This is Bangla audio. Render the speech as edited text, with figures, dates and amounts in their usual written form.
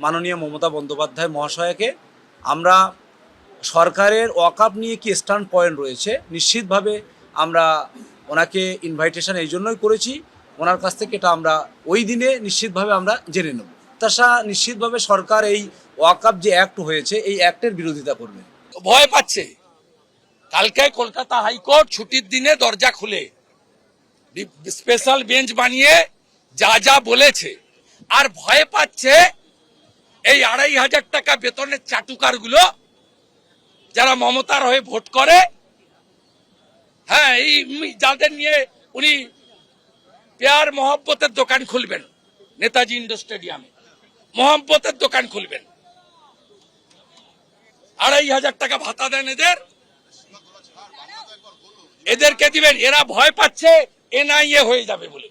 মাননীয় মমতা বন্দ্যোপাধ্যায় মহাশয়কে। আমরা সরকারের ওয়াকআপ নিয়ে কি স্ট্যান্ড পয়েন্ট রয়েছে নিশ্চিতভাবে আমরা ওনাকে ইনভাইটেশন এই জন্যই করেছি, ওনার কাছ থেকে এটা আমরা ওই দিনে নিশ্চিতভাবে আমরা জেনে নেব। তাছাড়া নিশ্চিতভাবে সরকার এই ওয়াকআপ যে অ্যাক্ট হয়েছে এই অ্যাক্টের বিরোধিতা করবে। ভয় পাচ্ছে, কালকে কলকাতা হাইকোর্ট ছুটির দিনে দরজা খুলে স্পেশাল বেঞ্চ বানিয়ে যা যা বলেছে, আর ভয় পাচ্ছে এই 2,500 টাকা বেতনের চাটুকার গুলো যারা মমতার হয়ে ভোট করে। হ্যাঁ, এই যাদের নিয়ে উনি প্যার মহব্বতের দোকান খুলবেন, নেতাজি ইন্ডোর স্টেডিয়ামে মহব্বতের দোকান খুলবেন, 2,500 টাকা ভাতা দেন এদেরকে দিবেন। এরা ভয় পাচ্ছে এনআইএ হয়ে যাবে বলে।